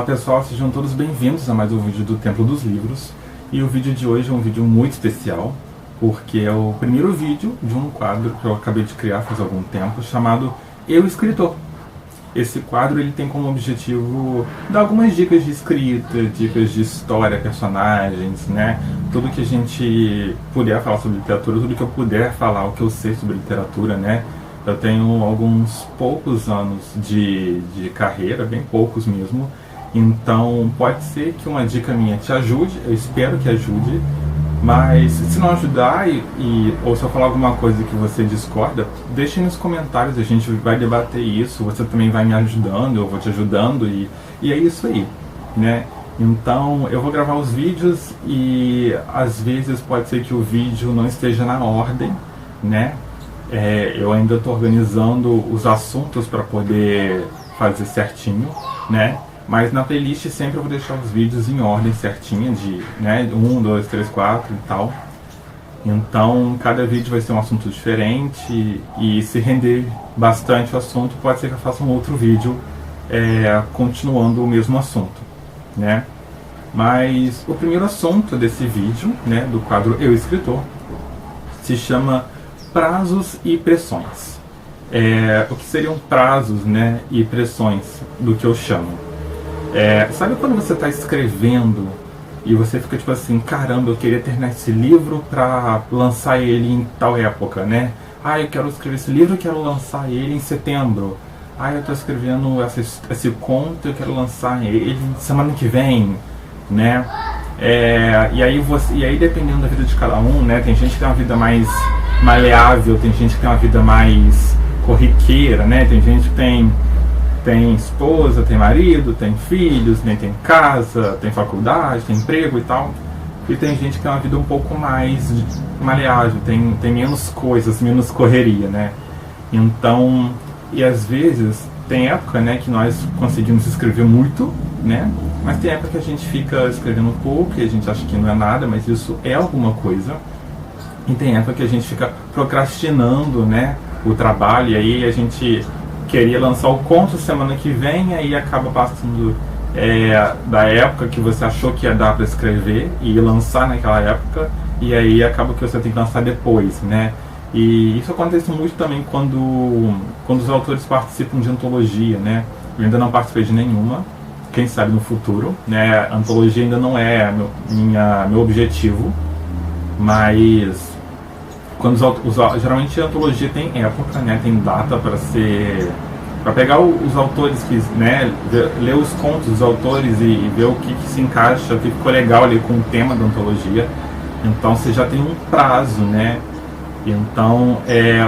pessoal, sejam todos bem-vindos a mais um vídeo do Templo dos Livros. E o vídeo de hoje é um vídeo muito especial, porque é o primeiro vídeo de um quadro que eu acabei de criar faz algum tempo, chamado Eu Escritor. Esse quadro ele tem como objetivo dar algumas dicas de escrita, dicas de história, personagens, né? Tudo que a gente puder falar sobre literatura, tudo que eu puder falar, o que eu sei sobre literatura, né? Eu tenho alguns poucos anos de carreira, bem poucos mesmo, então pode ser que uma dica minha te ajude, eu espero que ajude, mas se não ajudar ou se eu falar alguma coisa que você discorda, deixe nos comentários, a gente vai debater isso, você também vai me ajudando, eu vou te ajudando e é isso aí, né? Então eu vou gravar os vídeos e às vezes pode ser que o vídeo não esteja na ordem, né? Eu ainda estou organizando os assuntos para poder fazer certinho, né? Mas na playlist sempre eu vou deixar os vídeos em ordem certinha, de 1, 2, 3, 4 e tal. Então cada vídeo vai ser um assunto diferente e se render bastante o assunto, pode ser que eu faça um outro vídeo continuando o mesmo assunto, né? Mas o primeiro assunto desse vídeo, né, do quadro Eu Escritor, se chama Prazos e pressões. O que seriam prazos, né, e pressões do que eu chamo? Sabe quando você está escrevendo e você fica tipo assim, caramba, eu queria terminar esse livro para lançar ele em tal época, né? Eu quero escrever esse livro, eu quero lançar ele em setembro. Eu estou escrevendo esse conto, eu quero lançar ele semana que vem, né? E aí dependendo da vida de cada um, né? Tem gente que tem uma vida mais maleável, tem gente que tem uma vida mais corriqueira, né? Tem gente que tem esposa, tem marido, tem filhos, né? Tem casa, tem faculdade, tem emprego e tal. E tem gente que tem uma vida um pouco mais maleável, tem menos coisas, menos correria, né? Então, e às vezes tem época, né, que nós conseguimos escrever muito, né? Mas tem época que a gente fica escrevendo um pouco e a gente acha que não é nada, mas isso é alguma coisa. E tem época que a gente fica procrastinando, né, o trabalho, e aí a gente queria lançar o conto semana que vem, aí acaba passando da época que você achou que ia dar para escrever e lançar naquela época, e aí acaba que você tem que lançar depois, né? E isso acontece muito também quando os autores participam de antologia, né? Eu ainda não participei de nenhuma, quem sabe no futuro, né? A antologia ainda não é meu objetivo, mas geralmente a antologia tem época, né? Tem data para pegar os autores que, né, ler os contos dos autores e ver o que se encaixa, o que ficou legal ali com o tema da antologia. Então você já tem um prazo, né? Então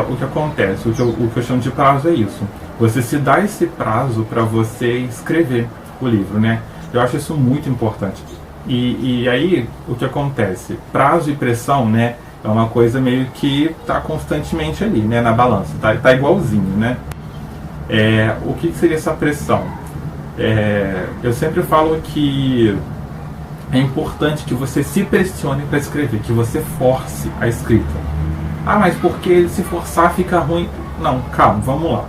o que acontece, o que eu chamo de prazo é isso. Você se dá esse prazo para você escrever o livro, né? Eu acho isso muito importante. E aí o que acontece? Prazo e pressão, né? É uma coisa meio que está constantemente ali, né, na balança, tá igualzinho, né? O que seria essa pressão? Eu sempre falo que é importante que você se pressione para escrever, que você force a escrita. Mas porque se forçar fica ruim. Não, calma, vamos lá.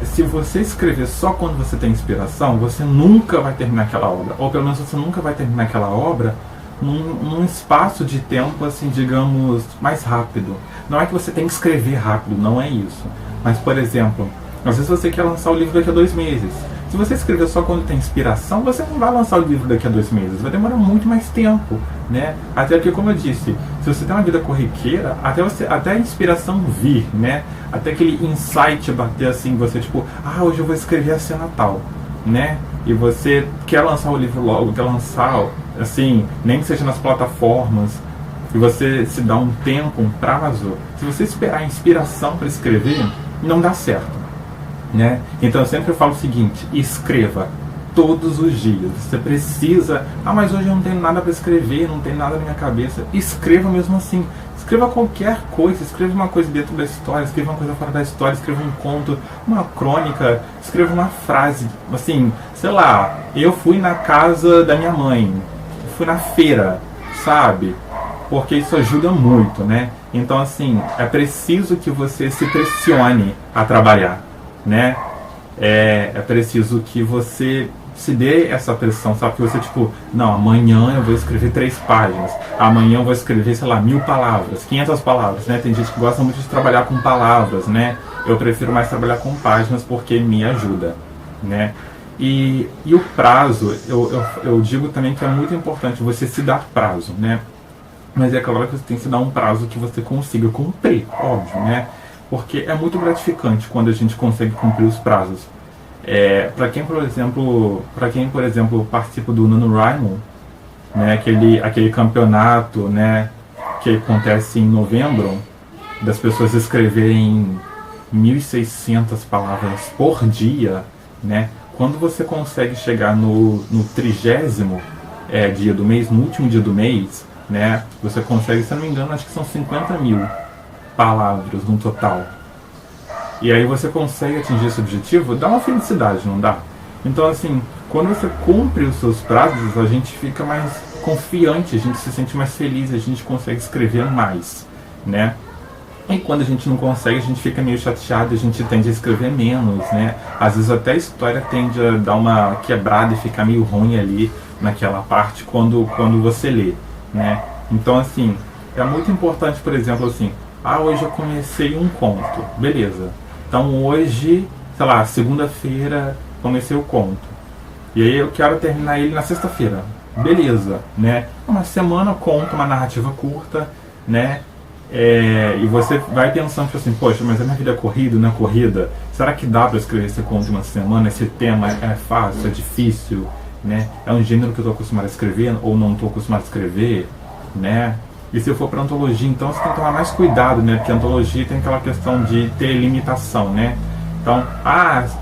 Se você escrever só quando você tem inspiração, você nunca vai terminar aquela obra, ou pelo menos você nunca vai terminar aquela obra num espaço de tempo, assim, digamos, mais rápido. Não é que você tem que escrever rápido, não é isso. Mas, por exemplo, às vezes você quer lançar o livro daqui a 2 meses. Se você escrever só quando tem inspiração, você não vai lançar o livro daqui a 2 meses. Vai demorar muito mais tempo, né? Até porque, como eu disse, se você tem uma vida corriqueira, até a inspiração vir, né? Até aquele insight bater assim, você tipo, hoje eu vou escrever a cena tal, né? E você quer lançar o livro logo, quer lançar, assim, nem que seja nas plataformas, e você se dá um tempo, um prazo. Se você esperar a inspiração para escrever, não dá certo, né? Então eu sempre falo o seguinte: escreva todos os dias. Você precisa, mas hoje eu não tenho nada para escrever, não tem nada na minha cabeça. Escreva mesmo assim. Escreva qualquer coisa, escreva uma coisa dentro da história, escreva uma coisa fora da história, escreva um conto, uma crônica, escreva uma frase, assim, sei lá, eu fui na casa da minha mãe, fui na feira, sabe? Porque isso ajuda muito, né? Então, assim, é preciso que você se pressione a trabalhar, né? É preciso que você se dê essa pressão, sabe? Que você, tipo, não, amanhã eu vou escrever 3 páginas, amanhã eu vou escrever, sei lá, 1000 palavras, 500 palavras, né? Tem gente que gosta muito de trabalhar com palavras, né? Eu prefiro mais trabalhar com páginas porque me ajuda, né? E o prazo, eu digo também que é muito importante você se dar prazo, né? Mas é claro que você tem que se dar um prazo que você consiga cumprir, óbvio, né? Porque é muito gratificante quando a gente consegue cumprir os prazos. Para quem, por exemplo, participa do NaNoWriMo, né, aquele campeonato, né, que acontece em novembro, das pessoas escreverem 1.600 palavras por dia, né? Quando você consegue chegar no 30º dia do mês, no último dia do mês, né, você consegue, se eu não me engano, acho que são 50.000 palavras no total. E aí você consegue atingir esse objetivo, dá uma felicidade, não dá? Então, assim, quando você cumpre os seus prazos, a gente fica mais confiante, a gente se sente mais feliz, a gente consegue escrever mais, né? E quando a gente não consegue, a gente fica meio chateado, a gente tende a escrever menos, né? Às vezes até a história tende a dar uma quebrada e ficar meio ruim ali naquela parte quando você lê, né? Então, assim, é muito importante, por exemplo, assim, hoje eu comecei um conto, beleza. Então hoje, sei lá, segunda-feira comecei o conto. E aí eu quero terminar ele na sexta-feira. Beleza, né? Uma semana eu conto uma narrativa curta, né? E você vai pensando, tipo assim, poxa, mas a minha vida é corrida, não é corrida? Será que dá para escrever esse conto em uma semana? Esse tema é fácil, é difícil, né? É um gênero que eu estou acostumado a escrever ou não estou acostumado a escrever, né? E se eu for para antologia, então você tem que tomar mais cuidado, né? Porque a antologia tem aquela questão de ter limitação, né? Então,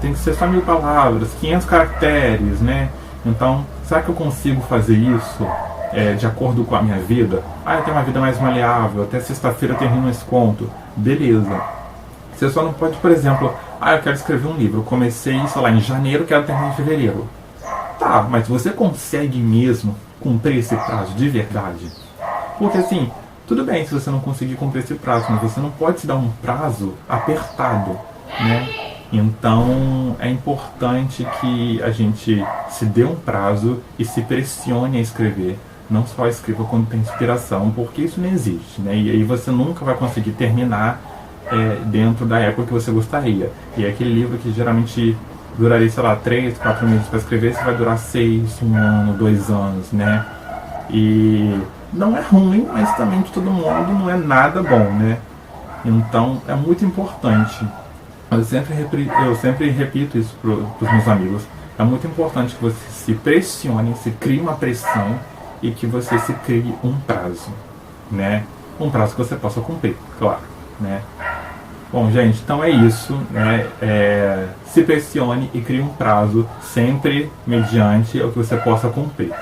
tem que ser só 1000 palavras, 500 caracteres, né? Então, será que eu consigo fazer isso de acordo com a minha vida? Eu tenho uma vida mais maleável, até sexta-feira eu termino esse conto. Beleza. Você só não pode, por exemplo, eu quero escrever um livro, eu comecei, sei lá, em janeiro, quero terminar em fevereiro. Tá, mas você consegue mesmo cumprir esse prazo de verdade? Porque assim, tudo bem se você não conseguir cumprir esse prazo, mas você não pode se dar um prazo apertado, né? Então é importante que a gente se dê um prazo e se pressione a escrever. Não só escreva quando tem inspiração, porque isso não existe, né? E aí você nunca vai conseguir terminar dentro da época que você gostaria. E é aquele livro que geralmente duraria, sei lá, 3, 4 meses para escrever, você vai durar 6, 1 ano, 2 anos, né? E não é ruim, mas também de todo modo não é nada bom, né? Então é muito importante. Eu sempre repito isso para os meus amigos. É muito importante que você se pressione, se crie uma pressão e que você se crie um prazo, né? Um prazo que você possa cumprir, claro, né? Bom, gente, então é isso, né? Se pressione e crie um prazo, sempre mediante o que você possa cumprir.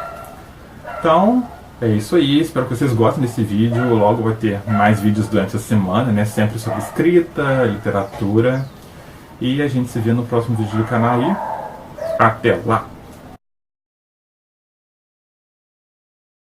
Então, é isso aí, espero que vocês gostem desse vídeo. Logo vai ter mais vídeos durante a semana, né? Sempre sobre escrita, literatura. E a gente se vê no próximo vídeo do canal e até lá!